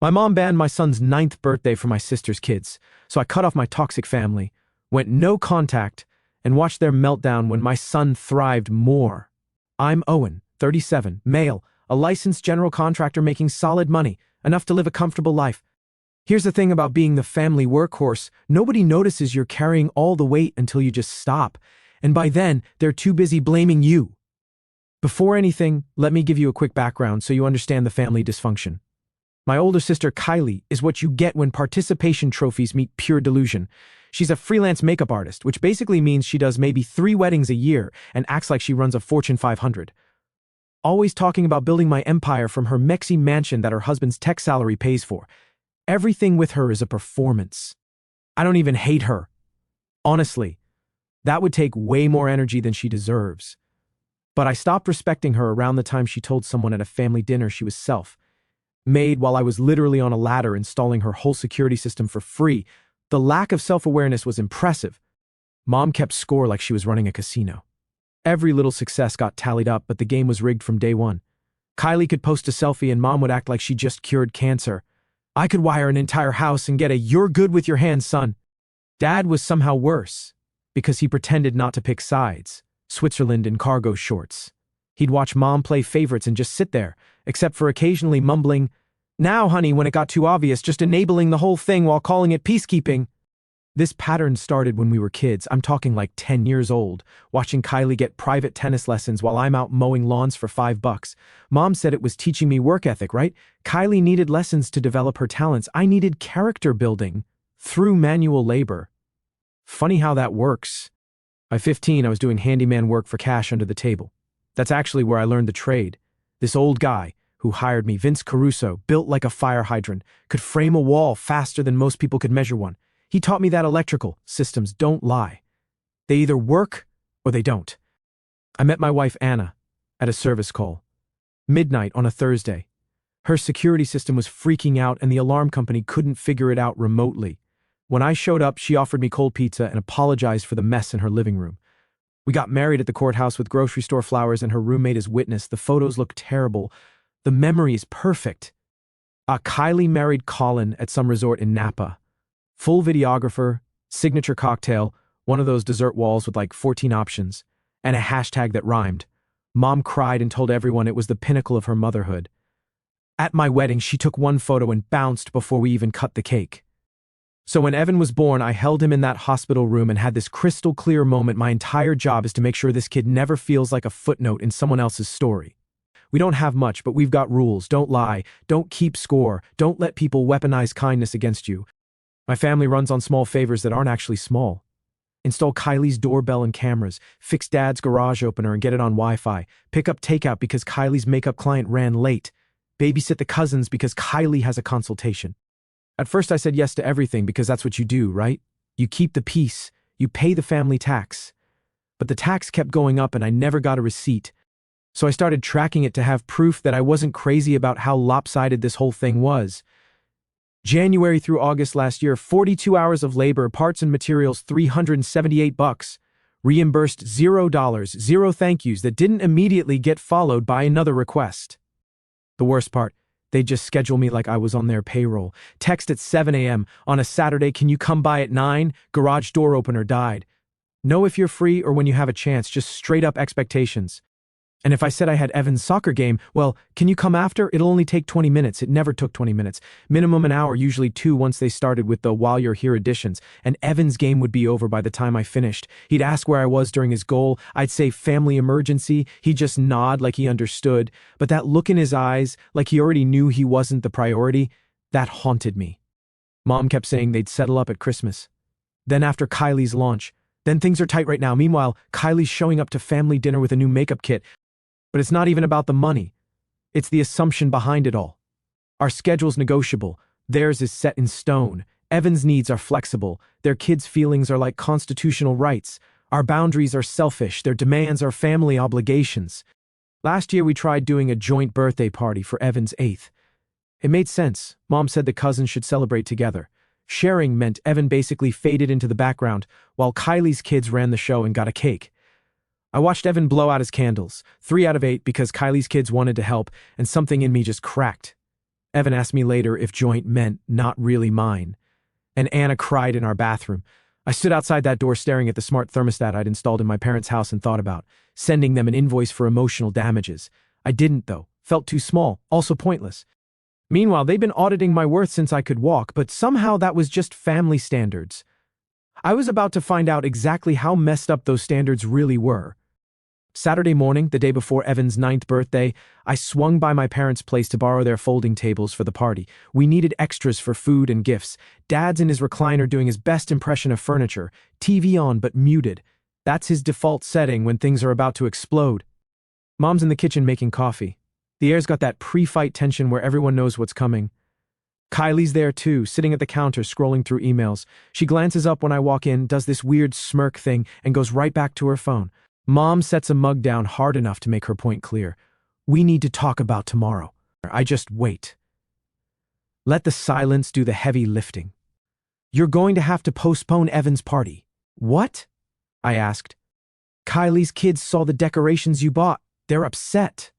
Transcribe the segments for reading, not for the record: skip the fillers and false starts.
My mom banned my son's 9th birthday for my sister's kids, so I cut off my toxic family, went no contact, and watched their meltdown when my son thrived more. I'm Owen, 37, male, a licensed general contractor making solid money, enough to live a comfortable life. Here's the thing about being the family workhorse: nobody notices you're carrying all the weight until you just stop, and by then, they're too busy blaming you. Before anything, let me give you a quick background so you understand the family dysfunction. My older sister, Kylie, is what you get when participation trophies meet pure delusion. She's a freelance makeup artist, which basically means she does maybe 3 weddings a year and acts like she runs a Fortune 500. Always talking about building my empire from her Mexi mansion that her husband's tech salary pays for. Everything with her is a performance. I don't even hate her. Honestly, that would take way more energy than she deserves. But I stopped respecting her around the time she told someone at a family dinner she was self-made while I was literally on a ladder installing her whole security system for free. The lack of self-awareness was impressive. Mom kept score like she was running a casino. Every little success got tallied up, but the game was rigged from day one. Kylie could post a selfie and Mom would act like she just cured cancer. I could wire an entire house and get a "you're good with your hands, son." Dad was somehow worse, because he pretended not to pick sides. Switzerland in cargo shorts. He'd watch Mom play favorites and just sit there, except for occasionally mumbling, "Now, honey," when it got too obvious, just enabling the whole thing while calling it peacekeeping. This pattern started when we were kids. I'm talking like 10 years old, watching Kylie get private tennis lessons while I'm out mowing lawns for $5. Mom said it was teaching me work ethic, right? Kylie needed lessons to develop her talents. I needed character building through manual labor. Funny how that works. By 15, I was doing handyman work for cash under the table. That's actually where I learned the trade. This old guy who hired me, Vince Caruso, built like a fire hydrant, could frame a wall faster than most people could measure one. He taught me that electrical systems don't lie. They either work or they don't. I met my wife, Anna, at a service call. Midnight on a Thursday. Her security system was freaking out and the alarm company couldn't figure it out remotely. When I showed up, she offered me cold pizza and apologized for the mess in her living room. We got married at the courthouse with grocery store flowers and her roommate as witness. The photos look terrible. The memory is perfect. Kylie married Colin at some resort in Napa. Full videographer, signature cocktail, one of those dessert walls with like 14 options, and a hashtag that rhymed. Mom cried and told everyone it was the pinnacle of her motherhood. At my wedding, she took one photo and bounced before we even cut the cake. So when Evan was born, I held him in that hospital room and had this crystal clear moment. My entire job is to make sure this kid never feels like a footnote in someone else's story. We don't have much, but we've got rules. Don't lie. Don't keep score. Don't let people weaponize kindness against you. My family runs on small favors that aren't actually small. Install Kylie's doorbell and cameras, fix Dad's garage opener and get it on Wi-Fi, pick up takeout because Kylie's makeup client ran late, babysit the cousins because Kylie has a consultation. At first I said yes to everything because that's what you do, right? You keep the peace, you pay the family tax. But the tax kept going up and I never got a receipt. So I started tracking it to have proof that I wasn't crazy about how lopsided this whole thing was. January through August last year, 42 hours of labor, parts and materials, $378. Reimbursed $0, 0 thank yous that didn't immediately get followed by another request. The worst part, they'd just schedule me like I was on their payroll. Text at 7 a.m. on a Saturday, "Can you come by at 9? Garage door opener died." Know if you're free or when you have a chance, just straight up expectations. And if I said I had Evan's soccer game, well, "Can you come after? It'll only take 20 minutes. It never took 20 minutes. Minimum an hour, usually 2 once they started with the "while you're here" additions. And Evan's game would be over by the time I finished. He'd ask where I was during his goal. I'd say family emergency. He'd just nod like he understood. But that look in his eyes, like he already knew he wasn't the priority, that haunted me. Mom kept saying they'd settle up at Christmas. Then after Kylie's launch. Then things are tight right now. Meanwhile, Kylie's showing up to family dinner with a new makeup kit. But it's not even about the money. It's the assumption behind it all. Our schedule's negotiable. Theirs is set in stone. Evan's needs are flexible. Their kids' feelings are like constitutional rights. Our boundaries are selfish. Their demands are family obligations. Last year we tried doing a joint birthday party for Evan's 8th. It made sense. Mom said the cousins should celebrate together. Sharing meant Evan basically faded into the background, while Kylie's kids ran the show and got a cake. I watched Evan blow out his candles, 3 out of 8 because Kylie's kids wanted to help, and something in me just cracked. Evan asked me later if joint meant not really mine. And Anna cried in our bathroom. I stood outside that door staring at the smart thermostat I'd installed in my parents' house and thought about sending them an invoice for emotional damages. I didn't, though. Felt too small, also pointless. Meanwhile, they'd been auditing my worth since I could walk, but somehow that was just family standards. I was about to find out exactly how messed up those standards really were. Saturday morning, the day before Evan's 9th birthday, I swung by my parents' place to borrow their folding tables for the party. We needed extras for food and gifts. Dad's in his recliner doing his best impression of furniture, TV on but muted. That's his default setting when things are about to explode. Mom's in the kitchen making coffee. The air's got that pre-fight tension where everyone knows what's coming. Kylie's there too, sitting at the counter scrolling through emails. She glances up when I walk in, does this weird smirk thing, and goes right back to her phone. Mom sets a mug down hard enough to make her point clear. We need to talk about tomorrow. I just wait. Let the silence do the heavy lifting. You're going to have to postpone Evan's party. What? I asked. Kylie's kids saw the decorations you bought. They're upset.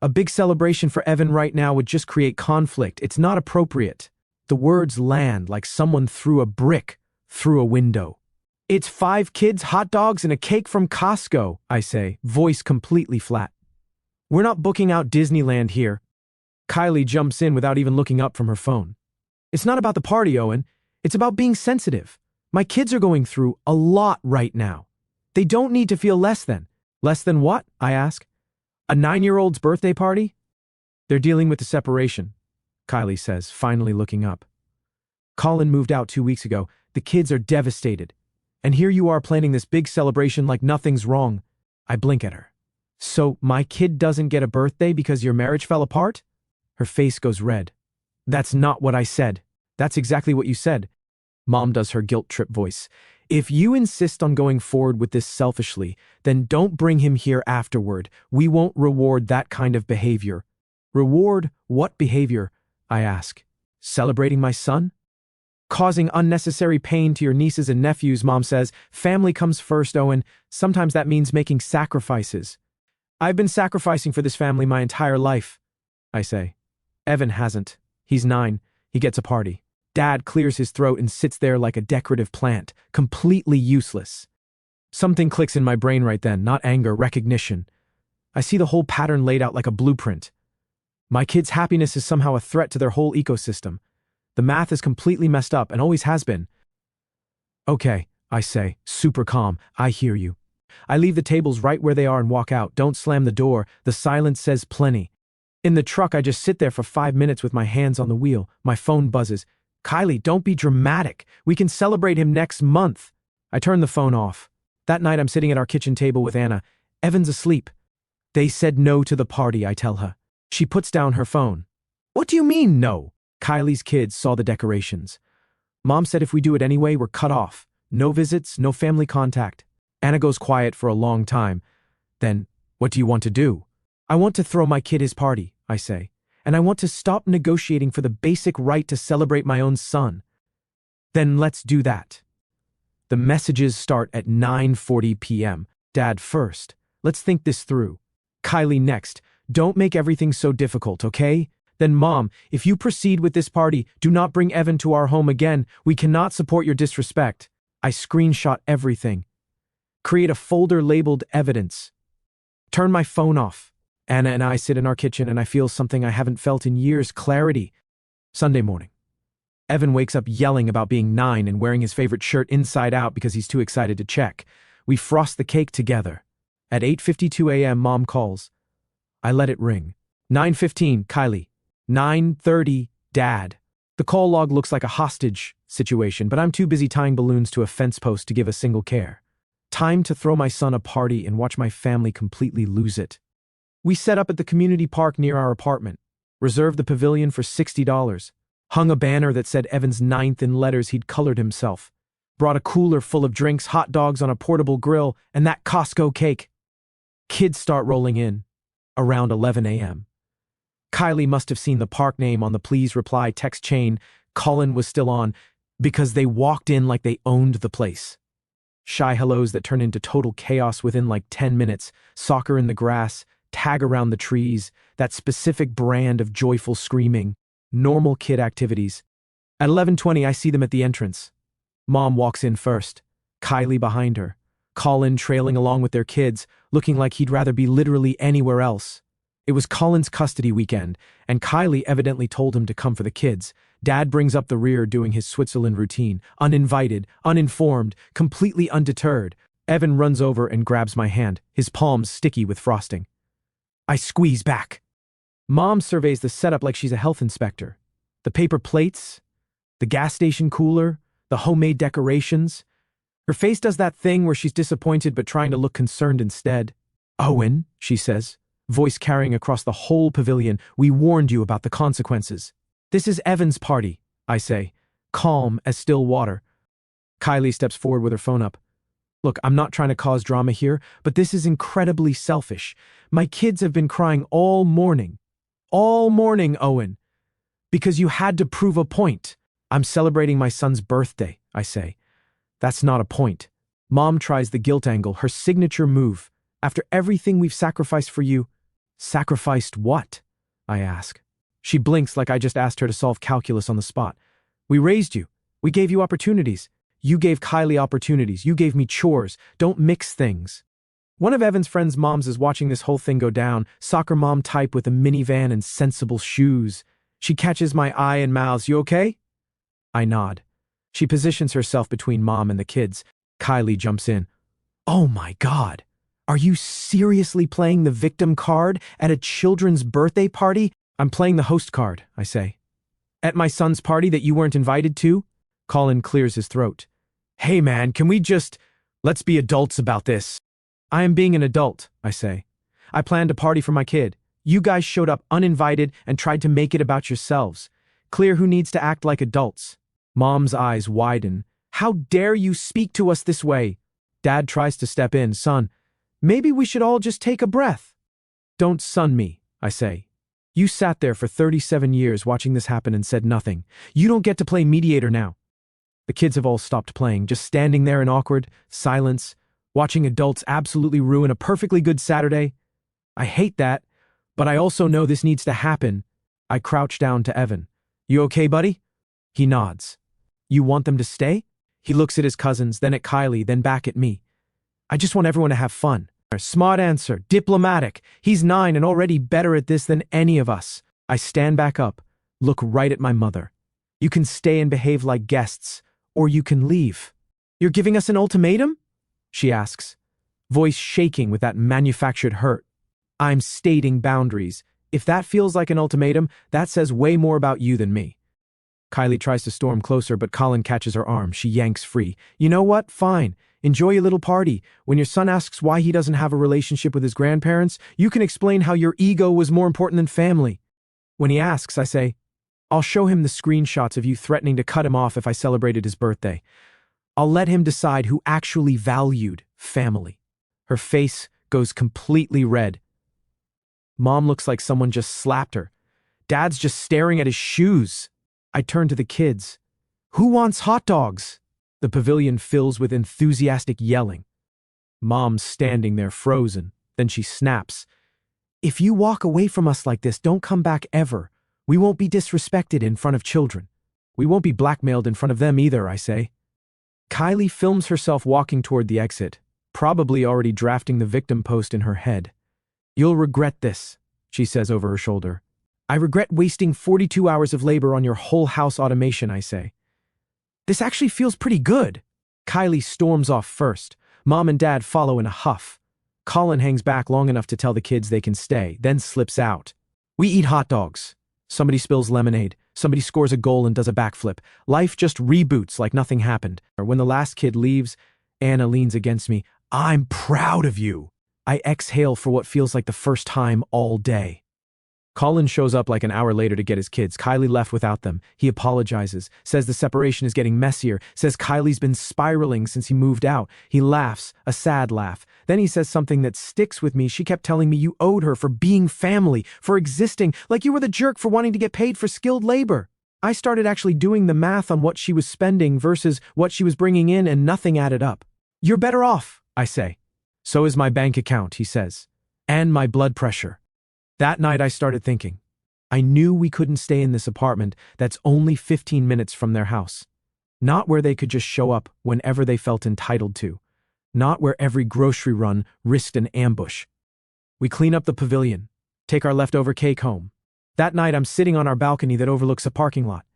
A big celebration for Evan right now would just create conflict. It's not appropriate. The words land like someone threw a brick through a window. It's 5 kids, hot dogs, and a cake from Costco, I say, voice completely flat. We're not booking out Disneyland here. Kylie jumps in without even looking up from her phone. It's not about the party, Owen. It's about being sensitive. My kids are going through a lot right now. They don't need to feel less than. Less than what? I ask. A 9-year-old's birthday party? They're dealing with the separation, Kylie says, finally looking up. Colin moved out 2 weeks ago. The kids are devastated. And here you are planning this big celebration like nothing's wrong. I blink at her. So my kid doesn't get a birthday because your marriage fell apart? Her face goes red. That's not what I said. That's exactly what you said. Mom does her guilt trip voice. If you insist on going forward with this selfishly, then don't bring him here afterward. We won't reward that kind of behavior. Reward what behavior? I ask. Celebrating my son? Causing unnecessary pain to your nieces and nephews, Mom says. Family comes first, Owen. Sometimes that means making sacrifices. I've been sacrificing for this family my entire life, I say. Evan hasn't. He's 9. He gets a party. Dad clears his throat and sits there like a decorative plant, completely useless. Something clicks in my brain right then, not anger, recognition. I see the whole pattern laid out like a blueprint. My kid's happiness is somehow a threat to their whole ecosystem. The math is completely messed up and always has been. Okay, I say, super calm. I hear you. I leave the tables right where they are and walk out. Don't slam the door. The silence says plenty. In the truck, I just sit there for 5 minutes with my hands on the wheel. My phone buzzes. Kylie, don't be dramatic. We can celebrate him next month. I turn the phone off. That night, I'm sitting at our kitchen table with Anna. Evan's asleep. They said no to the party, I tell her. She puts down her phone. What do you mean, no? Kylie's kids saw the decorations. Mom said if we do it anyway, we're cut off. No visits, no family contact. Anna goes quiet for a long time. Then, what do you want to do? I want to throw my kid his party, I say. And I want to stop negotiating for the basic right to celebrate my own son. Then let's do that. The messages start at 9:40 p.m. Dad first. Let's think this through. Kylie next. Don't make everything so difficult, okay? Then Mom, if you proceed with this party, do not bring Evan to our home again. We cannot support your disrespect. I screenshot everything. Create a folder labeled evidence. Turn my phone off. Anna and I sit in our kitchen and I feel something I haven't felt in years, clarity. Sunday morning. Evan wakes up yelling about being 9 and wearing his favorite shirt inside out because he's too excited to check. We frost the cake together. At 8:52 a.m., Mom calls. I let it ring. 9:15, Kylie. 9:30, Dad. The call log looks like a hostage situation, but I'm too busy tying balloons to a fence post to give a single care. Time to throw my son a party and watch my family completely lose it. We set up at the community park near our apartment, reserved the pavilion for $60, hung a banner that said Evan's 9th in letters he'd colored himself, brought a cooler full of drinks, hot dogs on a portable grill, and that Costco cake. Kids start rolling in, around 11 a.m. Kylie must have seen the park name on the please reply text chain. Colin was still on, because they walked in like they owned the place. Shy hellos that turn into total chaos within like 10 minutes, soccer in the grass, tag around the trees, that specific brand of joyful screaming. Normal kid activities. At 11:20, I see them at the entrance. Mom walks in first, Kylie behind her, Colin trailing along with their kids, looking like he'd rather be literally anywhere else. It was Colin's custody weekend, and Kylie evidently told him to come for the kids. Dad brings up the rear doing his Switzerland routine, uninvited, uninformed, completely undeterred. Evan runs over and grabs my hand, his palms sticky with frosting. I squeeze back. Mom surveys the setup like she's a health inspector. The paper plates, the gas station cooler, the homemade decorations. Her face does that thing where she's disappointed but trying to look concerned instead. Owen, she says, voice carrying across the whole pavilion, we warned you about the consequences. This is Evan's party, I say, calm as still water. Kylie steps forward with her phone up. Look, I'm not trying to cause drama here, but this is incredibly selfish. My kids have been crying all morning. All morning, Owen. Because you had to prove a point. I'm celebrating my son's birthday, I say. That's not a point. Mom tries the guilt angle, her signature move. After everything we've sacrificed for you. Sacrificed what? I ask. She blinks like I just asked her to solve calculus on the spot. We raised you. We gave you opportunities. You gave Kylie opportunities. You gave me chores. Don't mix things. One of Evan's friends' moms is watching this whole thing go down, soccer mom type with a minivan and sensible shoes. She catches my eye and mouths, you okay? I nod. She positions herself between Mom and the kids. Kylie jumps in. Oh my God. Are you seriously playing the victim card at a children's birthday party? I'm playing the host card, I say. At my son's party that you weren't invited to? Colin clears his throat. Hey man, let's be adults about this. I am being an adult, I say. I planned a party for my kid. You guys showed up uninvited and tried to make it about yourselves. Clear who needs to act like adults. Mom's eyes widen. How dare you speak to us this way? Dad tries to step in. Son, maybe we should all just take a breath. Don't son me, I say. You sat there for 37 years watching this happen and said nothing. You don't get to play mediator now. The kids have all stopped playing, just standing there in awkward silence, watching adults absolutely ruin a perfectly good Saturday. I hate that, but I also know this needs to happen. I crouch down to Evan. You okay, buddy? He nods. You want them to stay? He looks at his cousins, then at Kylie, then back at me. I just want everyone to have fun. Smart answer, diplomatic. He's 9 and already better at this than any of us. I stand back up, look right at my mother. You can stay and behave like guests, or you can leave. You're giving us an ultimatum? She asks, voice shaking with that manufactured hurt. I'm stating boundaries. If that feels like an ultimatum, that says way more about you than me. Kylie tries to storm closer, but Colin catches her arm. She yanks free. You know what? Fine. Enjoy your little party. When your son asks why he doesn't have a relationship with his grandparents, you can explain how your ego was more important than family. When he asks, I say, I'll show him the screenshots of you threatening to cut him off if I celebrated his birthday. I'll let him decide who actually valued family. Her face goes completely red. Mom looks like someone just slapped her. Dad's just staring at his shoes. I turn to the kids. Who wants hot dogs? The pavilion fills with enthusiastic yelling. Mom's standing there frozen. Then she snaps. If you walk away from us like this, don't come back ever. We won't be disrespected in front of children. We won't be blackmailed in front of them either, I say. Kylie films herself walking toward the exit, probably already drafting the victim post in her head. You'll regret this, she says over her shoulder. I regret wasting 42 hours of labor on your whole house automation, I say. This actually feels pretty good. Kylie storms off first. Mom and Dad follow in a huff. Colin hangs back long enough to tell the kids they can stay, then slips out. We eat hot dogs. Somebody spills lemonade. Somebody scores a goal and does a backflip. Life just reboots like nothing happened. When the last kid leaves, Anna leans against me. I'm proud of you. I exhale for what feels like the first time all day. Colin shows up like an hour later to get his kids. Kylie left without them. He apologizes, says the separation is getting messier, says Kylie's been spiraling since he moved out. He laughs, a sad laugh. Then he says something that sticks with me. She kept telling me you owed her for being family, for existing, like you were the jerk for wanting to get paid for skilled labor. I started actually doing the math on what she was spending versus what she was bringing in, and nothing added up. You're better off, I say. So is my bank account, he says. And my blood pressure. That night I started thinking. I knew we couldn't stay in this apartment that's only 15 minutes from their house. Not where they could just show up whenever they felt entitled to. Not where every grocery run risked an ambush. We clean up the pavilion, take our leftover cake home. That night I'm sitting on our balcony that overlooks a parking lot,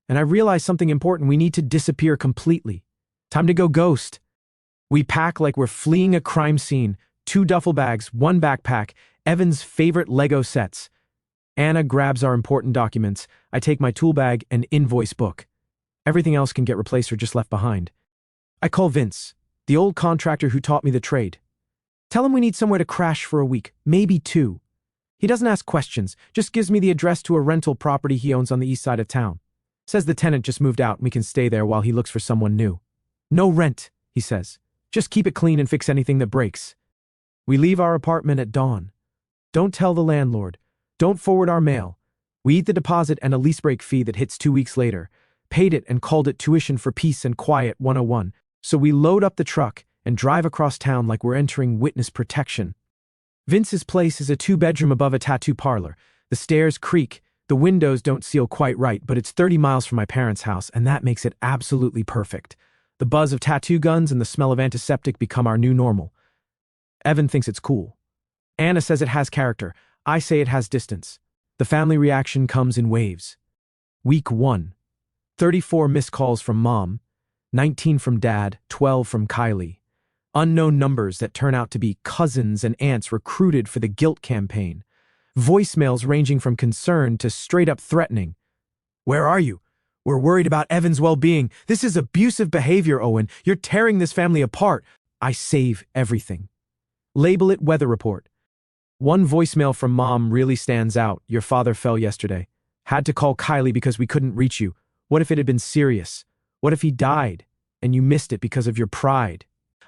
and I realize something important: we need to disappear completely. Time to go ghost. We pack like we're fleeing a crime scene, 2 duffel bags, 1 backpack, Evan's favorite Lego sets. Anna grabs our important documents. I take my tool bag and invoice book. Everything else can get replaced or just left behind. I call Vince, the old contractor who taught me the trade. Tell him we need somewhere to crash for a week, maybe 2. He doesn't ask questions, just gives me the address to a rental property he owns on the east side of town. Says the tenant just moved out and we can stay there while he looks for someone new. No rent, he says. Just keep it clean and fix anything that breaks. We leave our apartment at dawn. Don't tell the landlord. Don't forward our mail. We eat the deposit and a lease break fee that hits 2 weeks later. Paid it and called it Tuition for Peace and Quiet 101. So we load up the truck and drive across town like we're entering witness protection. Vince's place is a 2-bedroom above a tattoo parlor. The stairs creak, the windows don't seal quite right, but it's 30 miles from my parents' house, and that makes it absolutely perfect. The buzz of tattoo guns and the smell of antiseptic become our new normal. Evan thinks it's cool. Anna says it has character. I say it has distance. The family reaction comes in waves. Week 1. 34 missed calls from Mom, 19 from Dad, 12 from Kylie. Unknown numbers that turn out to be cousins and aunts recruited for the guilt campaign. Voicemails ranging from concern to straight-up threatening. Where are you? We're worried about Evan's well-being. This is abusive behavior, Owen. You're tearing this family apart. I save everything. Label it weather report. One voicemail from Mom really stands out. Your father fell yesterday. Had to call Kylie because we couldn't reach you. What if it had been serious? What if he died and you missed it because of your pride?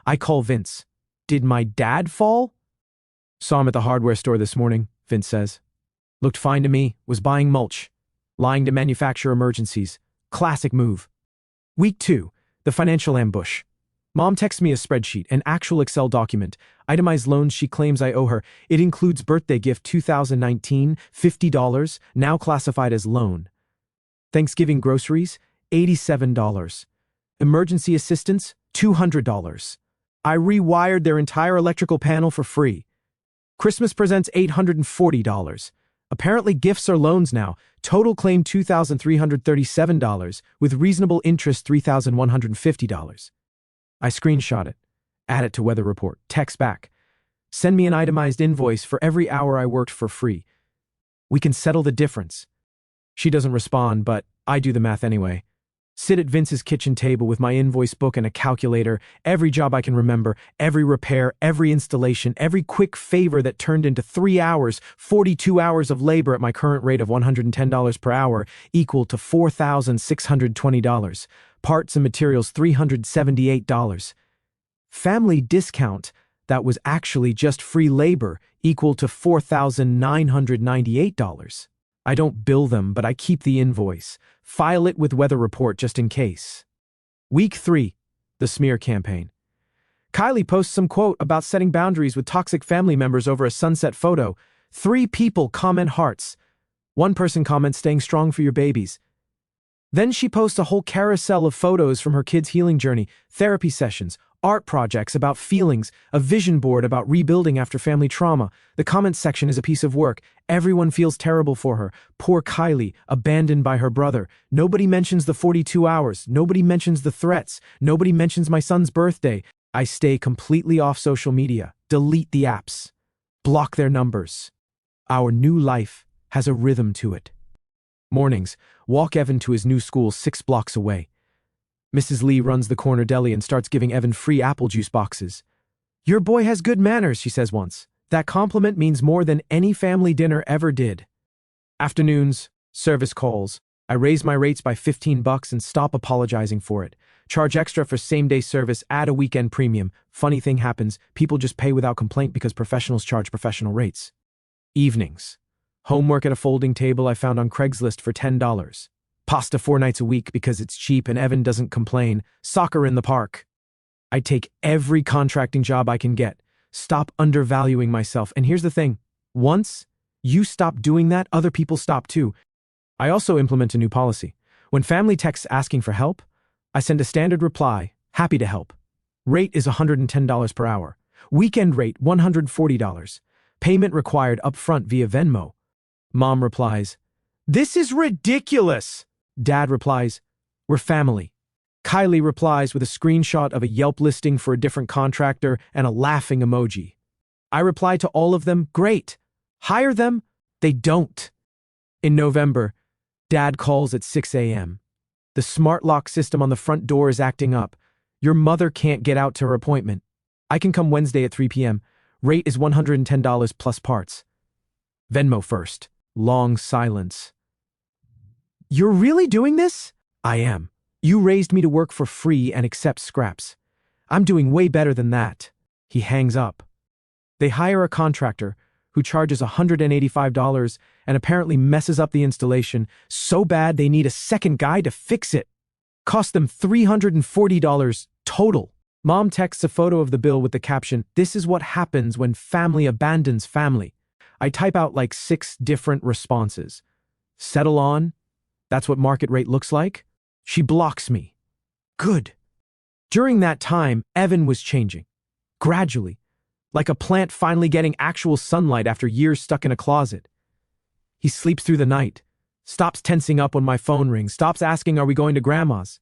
I call Vince. Did my dad fall? Saw him at the hardware store this morning, Vince says. Looked fine to me, was buying mulch. Lying to manufacture emergencies. Classic move. Week 2, the financial ambush. Mom texts me a spreadsheet, an actual Excel document, itemized loans she claims I owe her. It includes birthday gift 2019, $50, now classified as loan. Thanksgiving groceries, $87. Emergency assistance, $200. I rewired their entire electrical panel for free. Christmas presents, $840. Apparently gifts are loans now. Total claim $2,337, with reasonable interest $3,150. I screenshot it, add it to weather report, text back. Send me an itemized invoice for every hour I worked for free. We can settle the difference. She doesn't respond, but I do the math anyway. Sit at Vince's kitchen table with my invoice book and a calculator, every job I can remember, every repair, every installation, every quick favor that turned into 3 hours, 42 hours of labor at my current rate of $110 per hour, equal to $4,620. Parts and materials, $378. Family discount, that was actually just free labor, equal to $4,998. I don't bill them, but I keep the invoice. File it with weather report just in case. Week 3, the smear campaign. Kylie posts some quote about setting boundaries with toxic family members over a sunset photo. 3 people comment hearts. 1 person comments staying strong for your babies. Then she posts a whole carousel of photos from her kids' healing journey, therapy sessions, art projects about feelings, a vision board about rebuilding after family trauma. The comments section is a piece of work. Everyone feels terrible for her. Poor Kylie, abandoned by her brother. Nobody mentions the 42 hours. Nobody mentions the threats. Nobody mentions my son's birthday. I stay completely off social media. Delete the apps. Block their numbers. Our new life has a rhythm to it. Mornings, walk Evan to his new school 6 blocks away. Mrs. Lee runs the corner deli and starts giving Evan free apple juice boxes. Your boy has good manners, she says once. That compliment means more than any family dinner ever did. Afternoons, service calls. I raise my rates by $15 and stop apologizing for it. Charge extra for same-day service, add a weekend premium. Funny thing happens, people just pay without complaint because professionals charge professional rates. Evenings. Homework at a folding table I found on Craigslist for $10. Pasta 4 nights a week because it's cheap and Evan doesn't complain. Soccer in the park. I take every contracting job I can get. Stop undervaluing myself. And here's the thing. Once, You stop doing that, other people stop too. I also implement a new policy. When family texts asking for help, I send a standard reply, happy to help. Rate is $110 per hour. Weekend rate, $140. Payment required upfront via Venmo. Mom replies, "This is ridiculous." Dad replies, "We're family." Kylie replies with a screenshot of a Yelp listing for a different contractor and a laughing emoji. I reply to all of them, "Great. Hire them." They don't. In November, Dad calls at 6 a.m. The smart lock system on the front door is acting up. Your mother can't get out to her appointment. I can come Wednesday at 3 p.m. Rate is $110 plus parts. Venmo first. Long silence. You're really doing this? I am. You raised me to work for free and accept scraps. I'm doing way better than that. He hangs up. They hire a contractor who charges $185 and apparently messes up the installation so bad they need a second guy to fix it. Cost them $340 total. Mom texts a photo of the bill with the caption, "This is what happens when family abandons family." I type out like 6 different responses. Settle on? That's what market rate looks like? She blocks me. Good. During that time, Evan was changing. Gradually. Like a plant finally getting actual sunlight after years stuck in a closet. He sleeps through the night. Stops tensing up when my phone rings. Stops asking, "Are we going to grandma's?"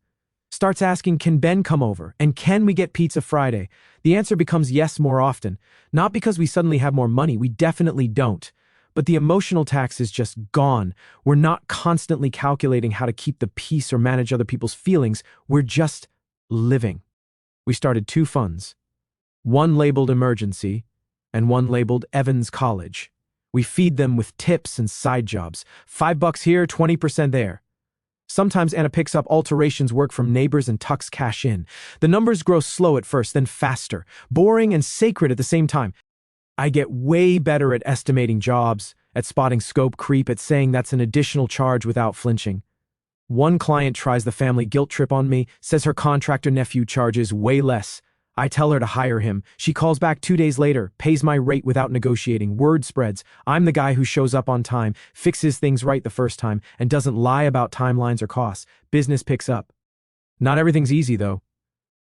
Starts asking, "Can Ben come over? And can we get pizza Friday?" The answer becomes yes more often. Not because we suddenly have more money, we definitely don't. But the emotional tax is just gone. We're not constantly calculating how to keep the peace or manage other people's feelings. We're just living. We started 2 funds. One labeled emergency, and one labeled Evan's College. We feed them with tips and side jobs. $5 here, 20% there. Sometimes Anna picks up alterations work from neighbors and tucks cash in. The numbers grow slow at first, then faster, boring and sacred at the same time. I get way better at estimating jobs, at spotting scope creep, at saying that's an additional charge without flinching. One client tries the family guilt trip on me, says her contractor nephew charges way less. I tell her to hire him. She calls back 2 days later, pays my rate without negotiating. Word spreads. I'm the guy who shows up on time, fixes things right the first time, and doesn't lie about timelines or costs. Business picks up. Not everything's easy, though.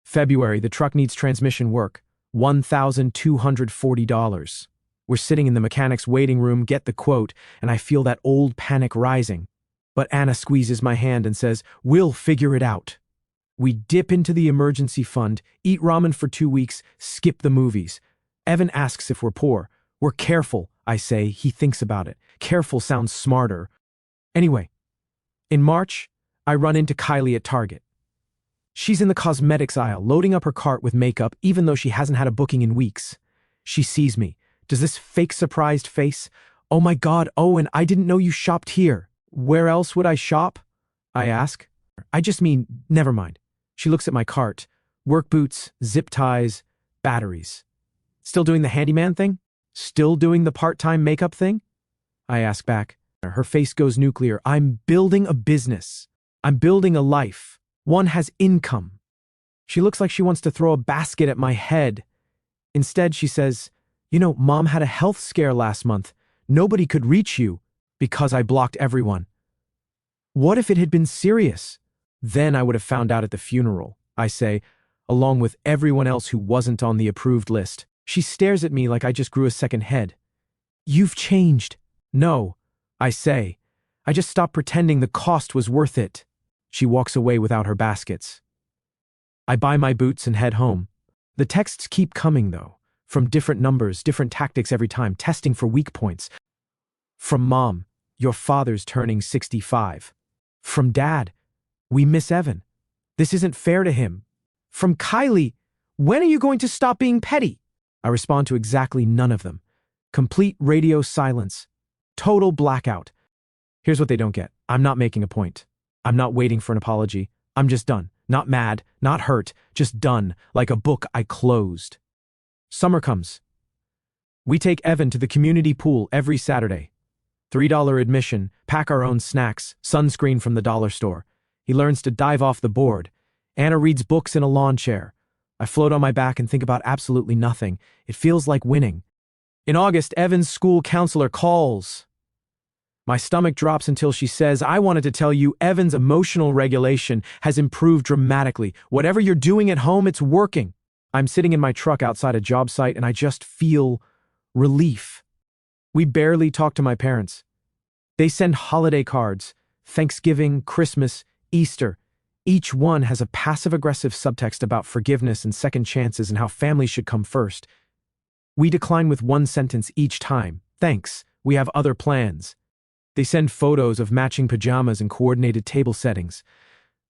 February, the truck needs transmission work. $1,240. We're sitting in the mechanic's waiting room, get the quote, and I feel that old panic rising. But Anna squeezes my hand and says, "We'll figure it out." We dip into the emergency fund, eat ramen for 2 weeks, skip the movies. Evan asks if we're poor. We're careful, I say. He thinks about it. Careful sounds smarter. Anyway, in March, I run into Kylie at Target. She's in the cosmetics aisle, loading up her cart with makeup, even though she hasn't had a booking in weeks. She sees me. Does this fake surprised face? "Oh my God, Owen, I didn't know you shopped here." "Where else would I shop?" I ask. "I just mean, never mind." She looks at my cart. Work boots, zip ties, batteries. "Still doing the handyman thing? Still doing the part-time makeup thing?" I ask back. Her face goes nuclear. "I'm building a business. I'm building a life. One has income." She looks like she wants to throw a basket at my head. Instead, she says, "You know, Mom had a health scare last month. Nobody could reach you because I blocked everyone." What if it had been serious? Then I would have found out at the funeral, I say, along with everyone else who wasn't on the approved list. She stares at me like I just grew a second head. "You've changed." "No," I say. "I just stopped pretending the cost was worth it." She walks away without her baskets. I buy my boots and head home. The texts keep coming, though, from different numbers, different tactics every time, testing for weak points. From Mom, "Your father's turning 65. From Dad, "We miss Evan. This isn't fair to him." From Kylie, "When are you going to stop being petty?" I respond to exactly none of them. Complete radio silence. Total blackout. Here's what they don't get. I'm not making a point. I'm not waiting for an apology. I'm just done. Not mad, not hurt, just done, like a book I closed. Summer comes. We take Evan to the community pool every Saturday. $3 admission, pack our own snacks, sunscreen from the dollar store. He learns to dive off the board. Anna reads books in a lawn chair. I float on my back and think about absolutely nothing. It feels like winning. In August, Evan's school counselor calls. My stomach drops until she says, I wanted to tell you Evan's emotional regulation has improved dramatically. Whatever you're doing at home, it's working. I'm sitting in my truck outside a job site and I just feel relief. We barely talk to my parents. They send holiday cards, Thanksgiving, Christmas, Easter. Each one has a passive-aggressive subtext about forgiveness and second chances and how families should come first. We decline with one sentence each time. Thanks, we have other plans. They send photos of matching pajamas and coordinated table settings.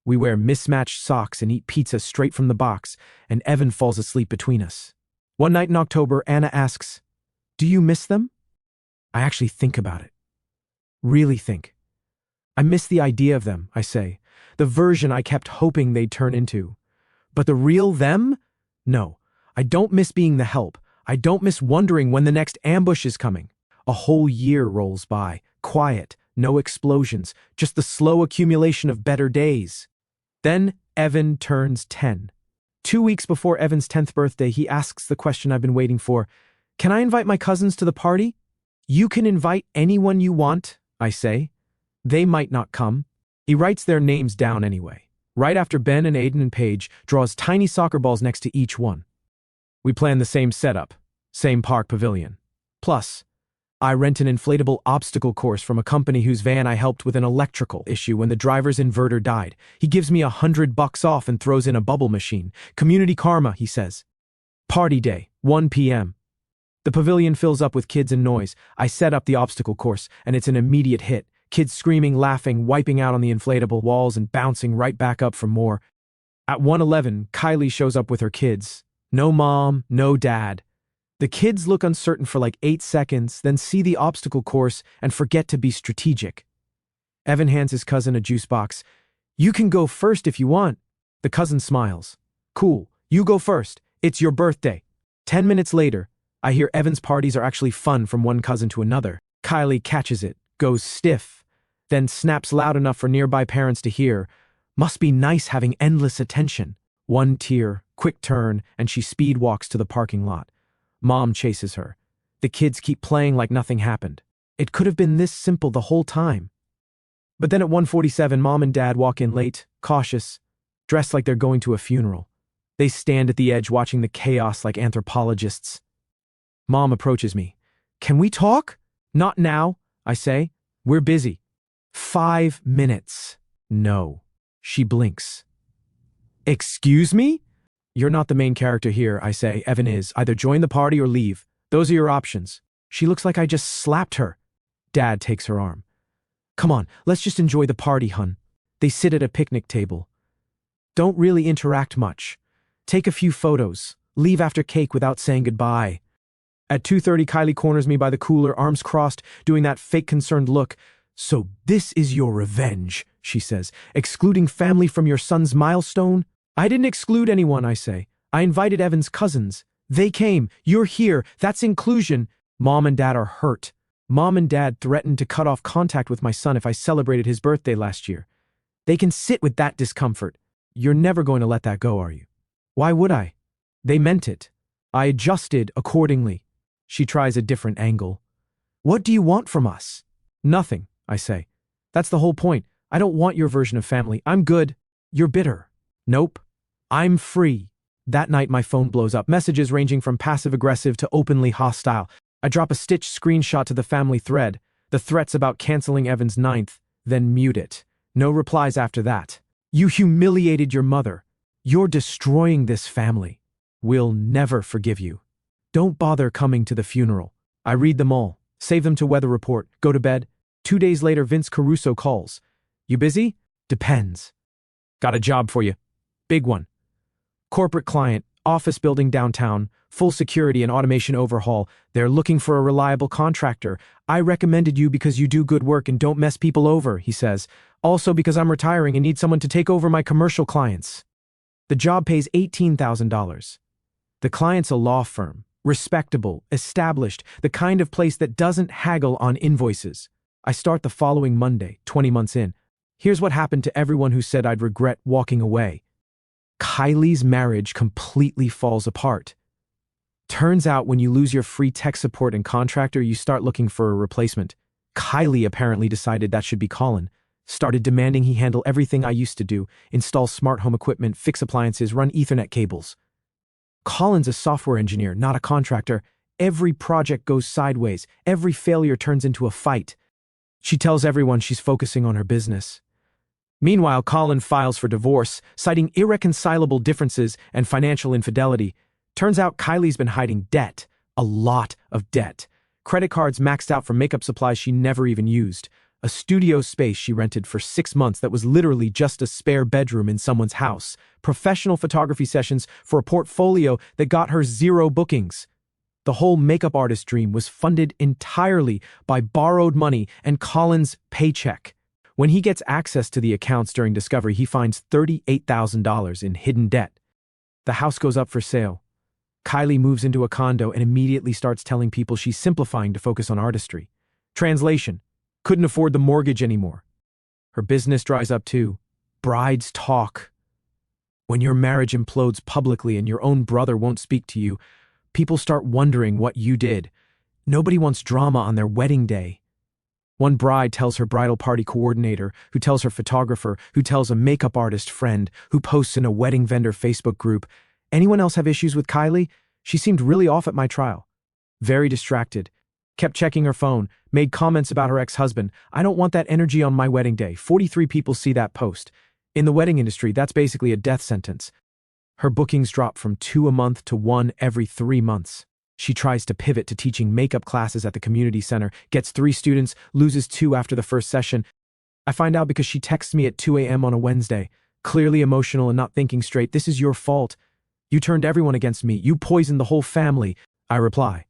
We wear mismatched socks and eat pizza straight from the box, and Evan falls asleep between us. One night in October, Anna asks, "Do you miss them?" I actually think about it. Really think. I miss the idea of them, I say. The version I kept hoping they'd turn into. But the real them? No. I don't miss being the help. I don't miss wondering when the next ambush is coming. A whole year rolls by. Quiet. No explosions. Just the slow accumulation of better days. Then Evan turns 10. 2 weeks before Evan's 10th birthday, he asks the question I've been waiting for. Can I invite my cousins to the party? You can invite anyone you want, I say. They might not come. He writes their names down anyway. Right after Ben and Aiden and Paige, draws tiny soccer balls next to each one. We plan the same setup, same park pavilion. Plus, I rent an inflatable obstacle course from a company whose van I helped with an electrical issue when the driver's inverter died. He gives me $100 off and throws in a bubble machine. Community karma, he says. Party day, 1 p.m. The pavilion fills up with kids and noise. I set up the obstacle course, and it's an immediate hit. Kids screaming, laughing, wiping out on the inflatable walls and bouncing right back up for more. At 1:11, Kylie shows up with her kids. No mom, no dad. The kids look uncertain for like 8 seconds, then see the obstacle course and forget to be strategic. Evan hands his cousin a juice box. You can go first if you want. The cousin smiles. Cool, you go first. It's your birthday. 10 minutes later, I hear Evan's parties are actually fun from one cousin to another. Kylie catches it, goes stiff, then snaps loud enough for nearby parents to hear. Must be nice having endless attention. One tear, quick turn, and she speed walks to the parking lot. Mom chases her. The kids keep playing like nothing happened. It could have been this simple the whole time. But then at 1:47, Mom and Dad walk in late, cautious, dressed like they're going to a funeral. They stand at the edge watching the chaos like anthropologists. Mom approaches me. Can we talk? Not now, I say. We're busy. 5 minutes. No. She blinks. Excuse me? You're not the main character here, I say. Evan is. Either join the party or leave. Those are your options. She looks like I just slapped her. Dad takes her arm. Come on, let's just enjoy the party, hun. They sit at a picnic table. Don't really interact much. Take a few photos. Leave after cake without saying goodbye. At 2:30, Kylie corners me by the cooler, arms crossed, doing that fake concerned look. So this is your revenge, she says, excluding family from your son's milestone? I didn't exclude anyone, I say. I invited Evan's cousins. They came. You're here. That's inclusion. Mom and Dad are hurt. Mom and Dad threatened to cut off contact with my son if I celebrated his birthday last year. They can sit with that discomfort. You're never going to let that go, are you? Why would I? They meant it. I adjusted accordingly. She tries a different angle. What do you want from us? Nothing, I say. That's the whole point. I don't want your version of family. I'm good. You're bitter. Nope. I'm free. That night my phone blows up, messages ranging from passive-aggressive to openly hostile. I drop a stitched screenshot to the family thread, the threats about canceling Evan's 9th, then mute it. No replies after that. You humiliated your mother. You're destroying this family. We'll never forgive you. Don't bother coming to the funeral. I read them all, save them to weather report, go to bed. 2 days later, Vince Caruso calls. You busy? Depends. Got a job for you. Big one. Corporate client, office building downtown, full security and automation overhaul. They're looking for a reliable contractor. I recommended you because you do good work and don't mess people over, he says. Also because I'm retiring and need someone to take over my commercial clients. The job pays $18,000. The client's a law firm, respectable, established, the kind of place that doesn't haggle on invoices. I start the following Monday, 20 months in. Here's what happened to everyone who said I'd regret walking away. Kylie's marriage completely falls apart. Turns out when you lose your free tech support and contractor, you start looking for a replacement. Kylie apparently decided that should be Colin. Started demanding he handle everything I used to do, install smart home equipment, fix appliances, run Ethernet cables. Colin's a software engineer, not a contractor. Every project goes sideways. Every failure turns into a fight. She tells everyone she's focusing on her business. Meanwhile, Colin files for divorce, citing irreconcilable differences and financial infidelity. Turns out Kylie's been hiding debt. A lot of debt. Credit cards maxed out for makeup supplies she never even used. A studio space she rented for 6 months that was literally just a spare bedroom in someone's house. Professional photography sessions for a portfolio that got her 0 bookings. The whole makeup artist dream was funded entirely by borrowed money and Colin's paycheck. When he gets access to the accounts during discovery, he finds $38,000 in hidden debt. The house goes up for sale. Kylie moves into a condo and immediately starts telling people she's simplifying to focus on artistry. Translation: couldn't afford the mortgage anymore. Her business dries up too. Brides talk. When your marriage implodes publicly and your own brother won't speak to you, people start wondering what you did. Nobody wants drama on their wedding day. One bride tells her bridal party coordinator, who tells her photographer, who tells a makeup artist friend, who posts in a wedding vendor Facebook group. Anyone else have issues with Kylie? She seemed really off at my trial. Very distracted. Kept checking her phone, made comments about her ex-husband. I don't want that energy on my wedding day. 43 people see that post. In the wedding industry, that's basically a death sentence. Her bookings drop from 2 a month to 1 every 3 months. She tries to pivot to teaching makeup classes at the community center, gets 3 students, loses 2 after the first session. I find out because she texts me at 2 a.m. on a Wednesday, clearly emotional and not thinking straight. This is your fault. You turned everyone against me. You poisoned the whole family. I reply,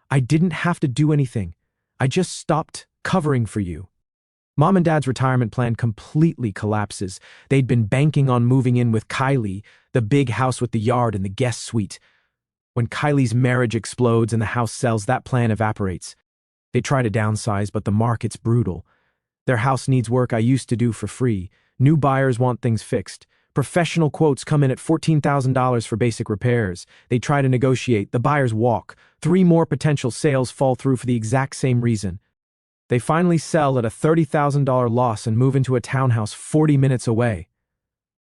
I didn't have to do anything. I just stopped covering for you. Mom and Dad's retirement plan completely collapses. They'd been banking on moving in with Kylie, the big house with the yard and the guest suite. When Kylie's marriage explodes and the house sells, that plan evaporates. They try to downsize, but the market's brutal. Their house needs work I used to do for free. New buyers want things fixed. Professional quotes come in at $14,000 for basic repairs. They try to negotiate. The buyers walk. 3 more potential sales fall through for the exact same reason. They finally sell at a $30,000 loss and move into a townhouse 40 minutes away.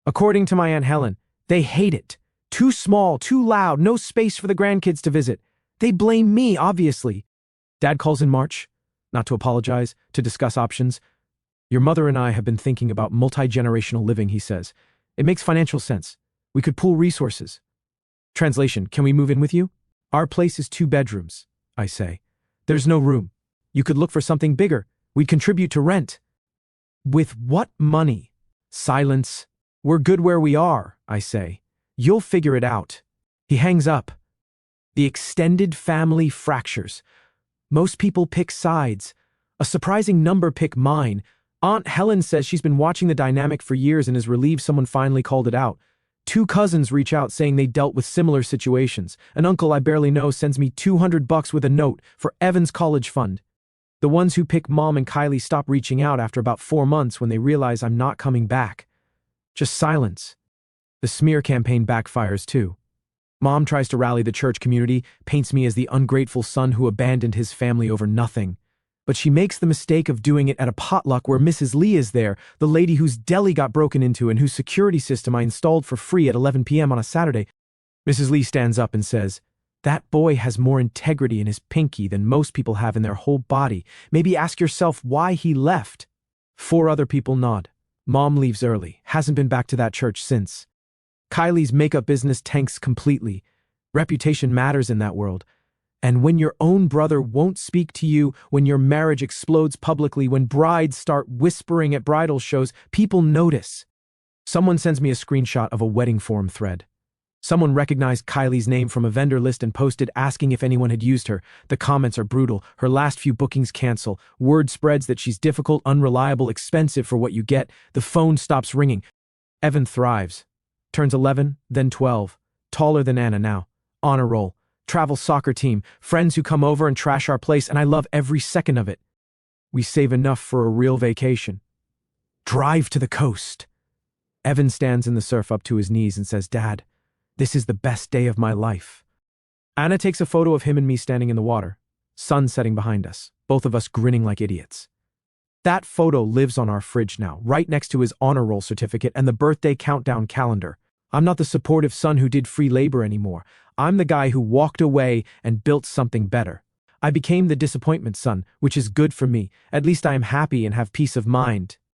According to my Aunt Helen, they hate it. Too small, too loud, no space for the grandkids to visit. They blame me, obviously. Dad calls in March, not to apologize, to discuss options. Your mother and I have been thinking about multi-generational living, he says. It makes financial sense. We could pool resources. Translation: can we move in with you? Our place is 2 bedrooms, I say. There's no room. You could look for something bigger. We'd contribute to rent. With what money? Silence. We're good where we are, I say. You'll figure it out. He hangs up. The extended family fractures. Most people pick sides. A surprising number pick mine. Aunt Helen says she's been watching the dynamic for years and is relieved someone finally called it out. 2 cousins reach out saying they dealt with similar situations. An uncle I barely know sends me $200 with a note for Evan's college fund. The ones who pick Mom and Kylie stop reaching out after about 4 months when they realize I'm not coming back. Just silence. The smear campaign backfires too. Mom tries to rally the church community, paints me as the ungrateful son who abandoned his family over nothing. But she makes the mistake of doing it at a potluck where Mrs. Lee is there, the lady whose deli got broken into and whose security system I installed for free at 11 p.m. on a Saturday. Mrs. Lee stands up and says, "That boy has more integrity in his pinky than most people have in their whole body. Maybe ask yourself why he left." 4 other people nod. Mom leaves early, hasn't been back to that church since. Kylie's makeup business tanks completely. Reputation matters in that world. And when your own brother won't speak to you, when your marriage explodes publicly, when brides start whispering at bridal shows, people notice. Someone sends me a screenshot of a wedding forum thread. Someone recognized Kylie's name from a vendor list and posted asking if anyone had used her. The comments are brutal. Her last few bookings cancel. Word spreads that she's difficult, unreliable, expensive for what you get. The phone stops ringing. Evan thrives. Turns 11, then 12. Taller than Anna now. On a roll. Travel soccer team. Friends who come over and trash our place, and I love every second of it. We save enough for a real vacation. Drive to the coast. Evan stands in the surf up to his knees and says, "Dad, this is the best day of my life." Anna takes a photo of him and me standing in the water, sun setting behind us, both of us grinning like idiots. That photo lives on our fridge now, right next to his honor roll certificate and the birthday countdown calendar. I'm not the supportive son who did free labor anymore. I'm the guy who walked away and built something better. I became the disappointment son, which is good for me. At least I am happy and have peace of mind.